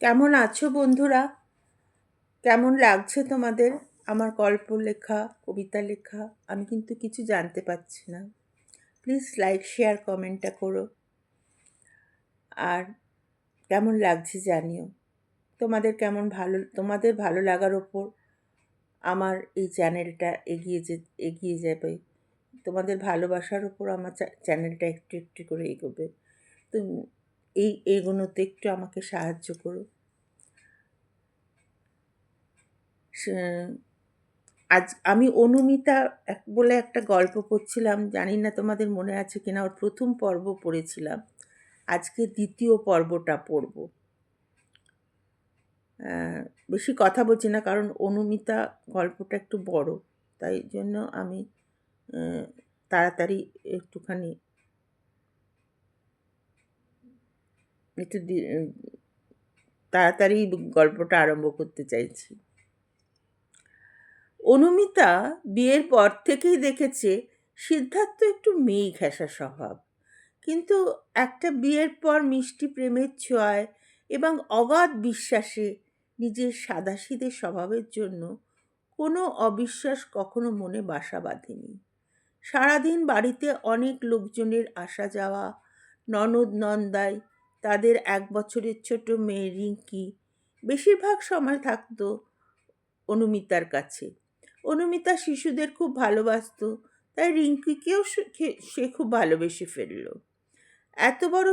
কেমন আছো বন্ধুরা? কেমন লাগছে তোমাদের আমার গল্প লেখা, কবিতা লেখা? আমি কিন্তু কিছু জানতে পারছি না। প্লিজ লাইক, শেয়ার, কমেন্টটা করো। আর কেমন লাগছে জানিও। তোমাদের ভালো লাগার ওপর আমার এই চ্যানেলটা এগিয়ে যাবে। তোমাদের ভালোবাসার ওপর আমার চ্যানেলটা একটু একটু করে এগোবে। তো এগোনোতে একটু আমাকে সাহায্য করো। আজ আমি অনুমিতা বলে একটা গল্প পড়ছিলাম, জানি না তোমাদের মনে আছে কিনা। ওর প্রথম পর্ব পড়েছিলাম, আজকে দ্বিতীয় পর্বটা পড়ব। বেশি কথা বলছি না, কারণ অনুমিতা গল্পটা একটু বড়, তাই জন্য আমি তাড়াতাড়ি একটুখানি একটু তাড়াতাড়ি গল্পটা আরম্ভ করতে চাইছি। অনুমিতা বিয়ের পর থেকেই দেখেছে সিদ্ধার্থ একটু মেয়ে ঘেঁষা স্বভাব, কিন্তু একটা বিয়ের পর মিষ্টি প্রেমের ছোঁয়ায় এবং অগাধ বিশ্বাসে নিজের সাদাসিধে স্বভাবের জন্য কোনো অবিশ্বাস কখনো মনে বাসা বাঁধেনি। সারাদিন বাড়িতে অনেক লোকজনের আসা যাওয়া, ননদ নন্দাই, তাদের 1 বছরের ছোট মেয়ে রিঙ্কি বেশিরভাগ সময় থাকতো অনুমিতার কাছে। অনুমিতা শিশুদের খুব ভালোবাসতো, তাই রিঙ্কিকেও সে খুব ভালোবেসে ফেলল। এত বড়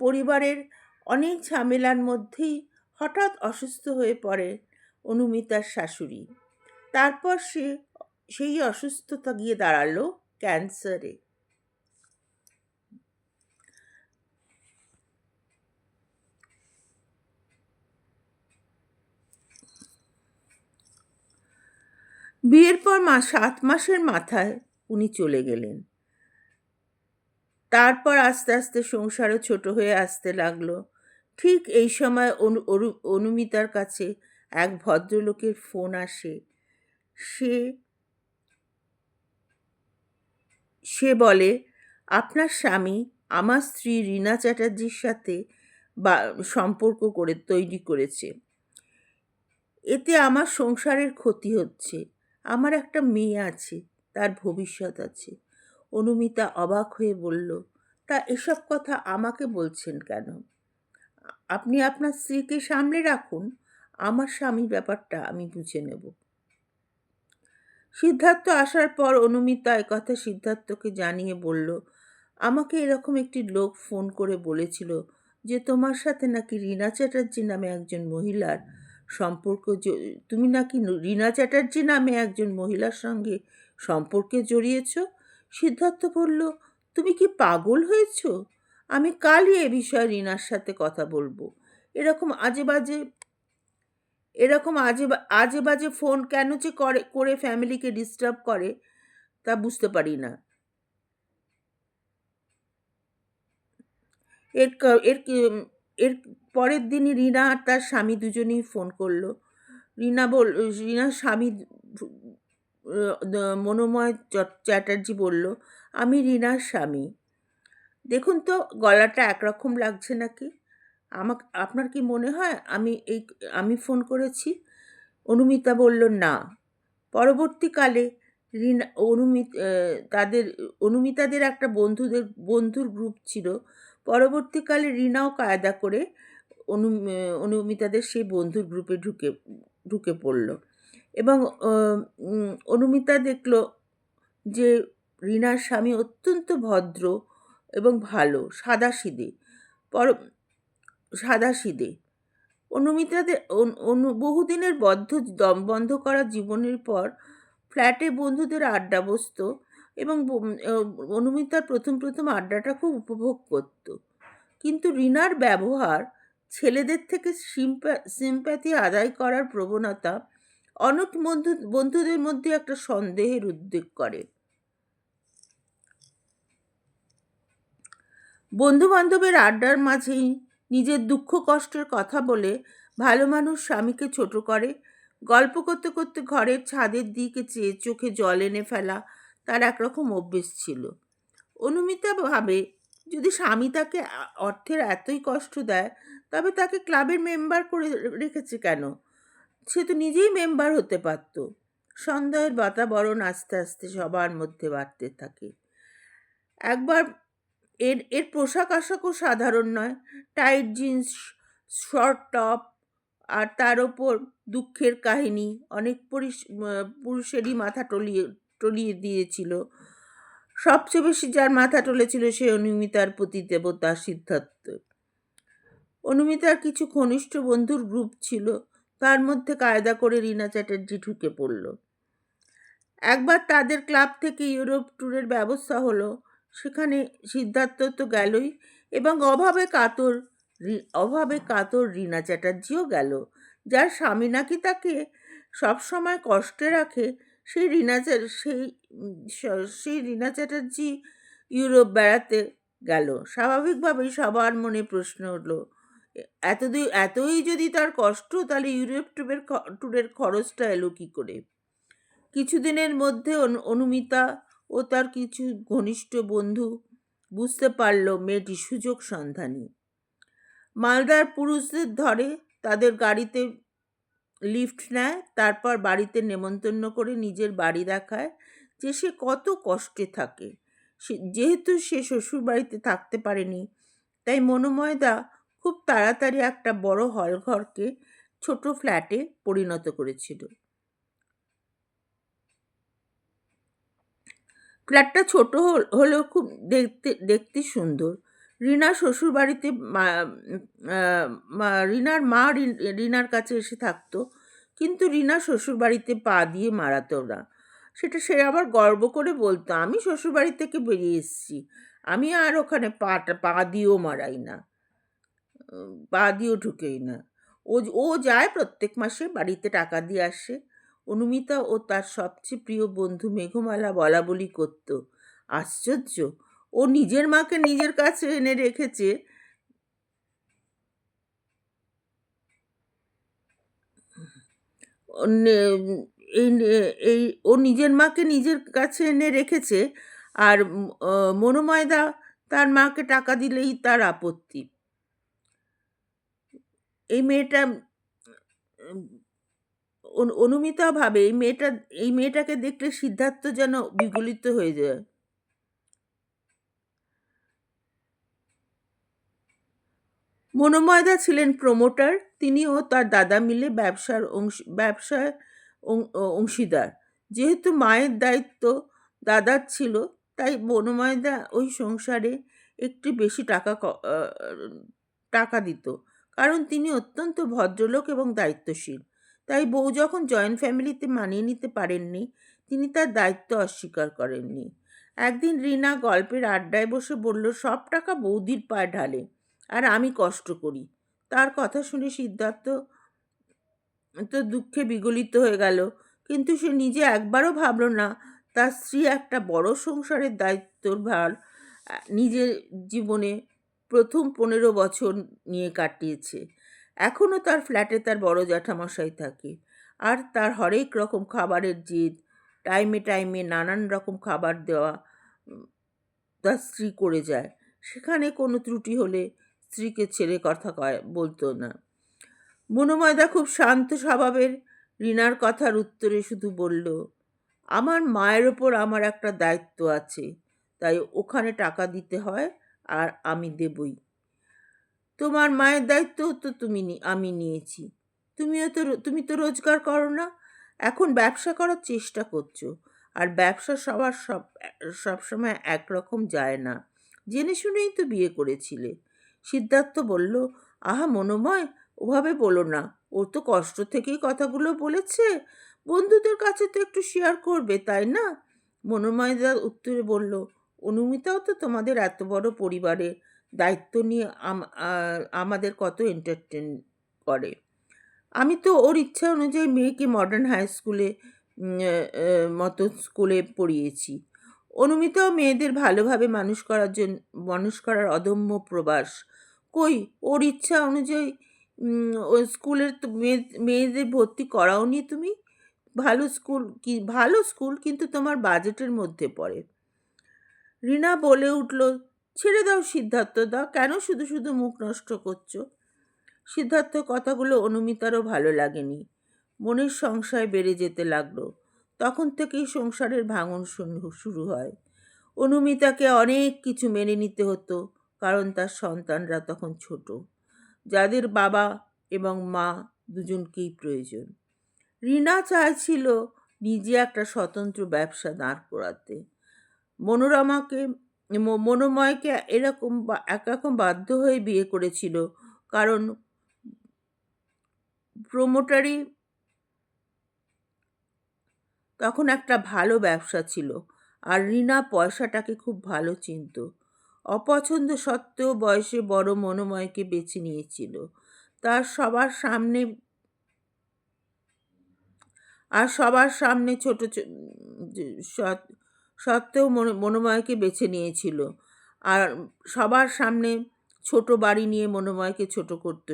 পরিবারের অনেক ঝামেলার মধ্যেই হঠাৎ অসুস্থ হয়ে পড়ে অনুমিতার শাশুড়ি। তারপর সেই অসুস্থতা গিয়ে দাঁড়ালো ক্যান্সারে। বিয়ের পর 7 মাসের মাথায় উনি চলে গেলেন। তারপর আস্তে আস্তে সংসারও ছোট হয়ে আসতে লাগলো। ঠিক এই সময় অনুমিতার কাছে এক ভদ্রলোকের ফোন আসে। সে সে বলে, আপনার স্বামী আমার স্ত্রী রীনা চ্যাটার্জির সাথে সম্পর্ক তৈরি করেছে। এতে আমার সংসারের ক্ষতি হচ্ছে। আমার একটা মেয়ে আছে, তার ভবিষ্যৎ আছে। অনুমিতা অবাক হয়ে বলল, তা এসব কথা আমাকে বলছেন কেন? আপনি আপনার স্ত্রীকে সামলে রাখুন, আমার স্বামীর ব্যাপারটা আমি বুঝে নেব। সিদ্ধার্থ আসার পর অনুমিতা একথা সিদ্ধার্থকে জানিয়ে বলল, আমাকে এরকম একটি লোক ফোন করে বলেছিল যে তোমার সাথে নাকি রীনা চ্যাটার্জি নামে একজন মহিলার সম্পর্ক, তুমি নাকি রীনা চ্যাটার্জি নামে একজন মহিলার সঙ্গে সম্পর্কে জড়িয়েছ। সিদ্ধার্থ বলল, তুমি কি পাগল হয়েছ? আমি কালই এ বিষয়ে রীনার সাথে কথা বলবো। এরকম আজে বাজে ফোন কেন যে করে ফ্যামিলিকে ডিস্টার্ব করে তা বুঝতে পারি না। এর এর এর পরের দিনই রীনা আর তার স্বামী দুজনেই ফোন করলো। রীনার স্বামী মনোময় চ্যাটার্জি বলল, আমি রীনার স্বামী। দেখুন তো গলাটা একরকম লাগছে নাকি? আপনার কি মনে হয় আমি ফোন করেছি? অনুমিতা বলল, না। পরবর্তীকালে অনুমিতাদের একটা বন্ধুর গ্রুপ ছিল। পরবর্তীকালে রীনাও কায়দা করে অনুমিতাদের সেই বন্ধুর গ্রুপে ঢুকে পড়ল এবং অনুমিতা দেখল যে রীনার স্বামী অত্যন্ত ভদ্র এবং ভালো, সাদাসিধে। অনুমিতাদের বহুদিনের দম বন্ধ করা জীবনের পর ফ্ল্যাটে বন্ধুদের আড্ডা বসতো এবং অনুমিতার প্রথম আড্ডাটা খুব উপভোগ করত। কিন্তু রীনার ব্যবহার, ছেলেদের থেকে সিম্প্যাথি আদায় করার প্রবণতা অনেক বন্ধুদের মধ্যে একটা সন্দেহের উদ্রেক করে। বন্ধু বান্ধবের আড্ডার মাঝেই নিজের দুঃখ কষ্টের কথা বলে ভালো মানুষ স্বামীকে ছোট করে। গল্প করতে করতে ঘরের ছাদের দিকে চেয়ে চোখে জল এনে ফেলা তার একরকম অভ্যেস ছিল। অনুমিতা ভাবে যদি স্বামী তাকে অর্থের এতই কষ্ট দেয়, তবে তাকে ক্লাবের মেম্বার করে রেখেছে কেন? সে তো নিজেই মেম্বার হতে পারত। সন্দেহের বাতাবরণ আস্তে আস্তে সবার মধ্যে বাড়তে থাকে। একবার এর এর পোশাক আশাকও সাধারণ নয়। টাইট জিন্স, শর্ট টপ, আর তার ওপর দুঃখের কাহিনী। অনেক পুরুষেরই মাথা টলিয়ে টলিয়ে দিয়েছিল। সবচেয়ে বেশি যার মাথা টলেছিল সে অনুমিতার পতিদেবতা সিদ্ধার্থ। অনুমিতার কিছু ঘনিষ্ঠ বন্ধুর গ্রুপ ছিল, তার মধ্যে কায়দা করে রীনা চ্যাটার্জি ঢুকে পড়ল। একবার তাদের ক্লাব থেকে ইউরোপ ট্যুরের ব্যবস্থা হলো। সেখানে সিদ্ধার্থ তো গেলই, এবং অভাবে কাতর রীনা চ্যাটার্জিও গেল। যার স্বামী নাকি তাকে সবসময় কষ্টে রাখে, সেই রীনা চ্যাটার্জি ইউরোপ বেড়াতে গেল। স্বাভাবিকভাবেই সবার মনে প্রশ্ন হলো, এতই যদি তার কষ্ট, তাহলে ইউরোপ ট্যুরের খরচটা এলো কি করে? কিছুদিনের মধ্যে অনুমিতা ও তার কিছু ঘনিষ্ঠ বন্ধু বুঝতে পারল মেয়েটি সুযোগ সন্ধানী। মালদার পুরুষদের ধরে, তাদের গাড়িতে লিফট নেয়, তারপর বাড়িতে নেমন্তন্ন করে নিজের বাড়ি দেখায় যে সে কত কষ্টে থাকে। যেহেতু সে শ্বশুর বাড়িতে থাকতে পারেনি, তাই মনোময়দা খুব তাড়াতাড়ি একটা বড় হলঘরকে ছোট ফ্ল্যাটে পরিণত করেছিল। ফ্ল্যাটটা ছোট হলেও খুব দেখতে সুন্দর। রীনা শ্বশুর বাড়িতে রীনার মা রীনার কাছে এসে থাকতো, কিন্তু রীনা শ্বশুর বাড়িতে পা দিয়ে মারাতো না। সেটা সে আবার গর্ব করে বলতো, আমি শ্বশুর বাড়ি থেকে বেরিয়ে এসেছি, আমি আর ওখানে পা দিয়েও মারাই না, পা দিয়েও ঢুকেই না। ও যায় প্রত্যেক মাসে বাড়িতে টাকা দিয়ে আসে। অনুমিতা ও তার সবচেয়ে প্রিয় বন্ধু মেঘমালা বলা বলি করত, আশ্চর্য, ও নিজের মাকে নিজের কাছে এনে রেখেছে। এই ও নিজের মাকে নিজের কাছে এনে রেখেছে, আর মনোময়দা তার মাকে টাকা দিলেই তার আপত্তি। এই মেয়েটা অনুমিতা ভাবে এই মেয়েটাকে দেখলে সিদ্ধার্থ যেন বিগলিত হয়ে যায়। মনোময়দা ছিলেন প্রমোটার। তিনি ও তার দাদা মিলে ব্যবসায় অংশীদার। যেহেতু মায়ের দায়িত্ব দাদার ছিল, তাই মনোময়দা ওই সংসারে একটু বেশি টাকা দিত, কারণ তিনি অত্যন্ত ভদ্রলোক এবং দায়িত্বশীল। তাই বউ যখন জয়েন্ট ফ্যামিলিতে মানিয়ে নিতে পারেননি, তিনি তার দায়িত্ব অস্বীকার করেননি। একদিন রীনা গল্পের আড্ডায় বসে বলল, সব টাকা বৌদির পায়ে ঢালে, আর আমি কষ্ট করি। তার কথা শুনে সিদ্ধার্থ তো দুঃখে বিগলিত হয়ে গেল, কিন্তু সে নিজে একবারও ভাবল না তার স্ত্রী একটা বড় সংসারের দায়িত্বর ভার নিজের জীবনে প্রথম 15 বছর নিয়ে কাটিয়েছে। এখনও তার ফ্ল্যাটে তার বড় জ্যাঠামশাই থাকে, আর তার হরেক রকম খাবারের জেদ, টাইমে টাইমে নানান রকম খাবার দেওয়া তার স্ত্রী করে যায়। সেখানে কোনো ত্রুটি হলে স্ত্রীকে ছেড়ে কথা বলতো না। মনোময়দা খুব শান্ত স্বভাবের। রীনার কথার উত্তরে শুধু বলল, আমার মায়ের ওপর আমার একটা দায়িত্ব আছে, তাই ওখানে টাকা দিতে হয়, আর আমি দেবই। তোমার মায়ের দায়িত্ব তো আমি নিয়েছি। তুমি তো রোজগার করো না, এখন ব্যবসা করার চেষ্টা করছো, আর ব্যবসা সবসময় একরকম যায় না। জেনে শুনেই তো বিয়ে করেছিলে। সিদ্ধার্থ বলল, আহা মনোময়, ওভাবে বলো না, ওর তো কষ্ট থেকেই কথাগুলো বলেছে। বন্ধুদের কাছে তো একটু শেয়ার করবে, তাই না? মনোময়দার উত্তরে বলল, অনুমিতাও তো তোমাদের এত বড় পরিবারের দায়িত্ব নিয়ে আমাদের কত এন্টারটেন করে। আমি তো ওর ইচ্ছা অনুযায়ী মেয়েকে মডার্ন হাই স্কুলে মতো স্কুলে পড়িয়েছি। অনুমিতাও মেয়েদের ভালোভাবে মানুষ করার অদম্য প্রবাস। কই, ওর ইচ্ছা অনুযায়ী ওই স্কুলের তো মেয়েদের ভর্তি করাওনি তুমি? ভালো স্কুল, কিন্তু তোমার বাজেটের মধ্যে পড়ে। রীনা বলে উঠল, ছেড়ে দাও সিদ্ধার্থদা, কেন শুধু শুধু মুখ নষ্ট করছো? সিদ্ধার্থ কথাগুলো অনুমিতারও ভালো লাগেনি। মনের সংশয় বেড়ে যেতে লাগলো। তখন থেকেই সংসারের ভাঙন শুরু হয়। অনুমিতাকে অনেক কিছু মেনে নিতে হতো, কারণ তার সন্তানরা তখন ছোট, যাদের বাবা এবং মা দুজনকেই প্রয়োজন। রিনা চাইছিল নিজে একটা স্বতন্ত্র ব্যবসা দাঁড় করাতে। মনোরমাকে মনোময়কে একরকম বাধ্য হয়ে বিয়ে করেছিল, কারণ প্রোমোটারি তখন একটা ভালো ব্যবসা ছিল, আর রিনা পয়সাটাকে খুব ভালো চিনত। অপছন্দ সত্ত্বেও বয়সে বড় মনোময়কে বেছে নিয়েছিল। তার সবার সামনে সবার সামনে সত্ত্বেও মনোময়কে বেছে নিয়েছিল। আর সবার সামনে ছোট বাড়ি নিয়ে মনোময়কে ছোট করতে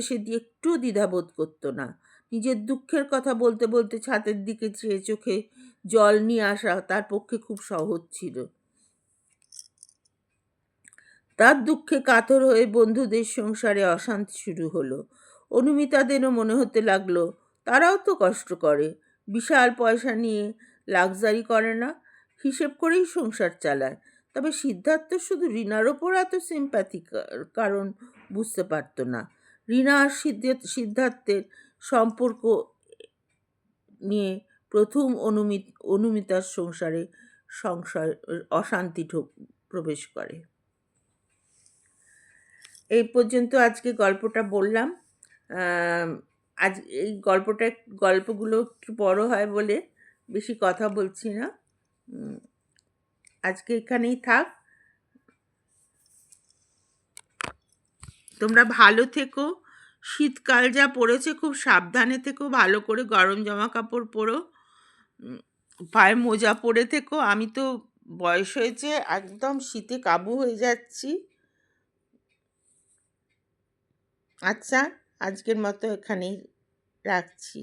সে একটু দ্বিধাবোধ করতো না। নিজের দুঃখের কথা বলতে বলতে ছাদের দিকে চেয়ে চোখে জল নিয়ে আসা তার পক্ষে খুব সহজ ছিল। তার দুঃখে কাতর হয়ে বন্ধুদের সংসারে অশান্তি শুরু হলো। অনুমিতাদেরও মনে হতে লাগলো তারাও তো কষ্ট করে, বিশাল পয়সা নিয়ে লাক্সারি করে না, হিসেব করেই সংসার চালায়। তবে সিদ্ধার্থ শুধু রিনার ওপর এত সিম্প্যাথি কারণ বুঝতে পারতো না। রিনা আর সিদ্ধার্থের সম্পর্ক নিয়ে প্রথম অনুমিতার সংসারে অশান্তি প্রবেশ করে। এই পর্যন্ত আজকে গল্পটা বললাম। আজ এই গল্পগুলো একটু বড় হয় বলে বেশি কথা বলছি না। আজকে এখানেই থাক। তোমরা ভালো থেকো। শীতকাল যা পড়েছে খুব সাবধানে থেকো, ভালো করে গরম জামা কাপড় পরো, পায়ে মোজা পরে থেকো। আমি তো বয়স হয়েছে, একদম শীতে কাবু হয়ে যাচ্ছি। আচ্ছা, আজকের মতো এখানেই রাখছি।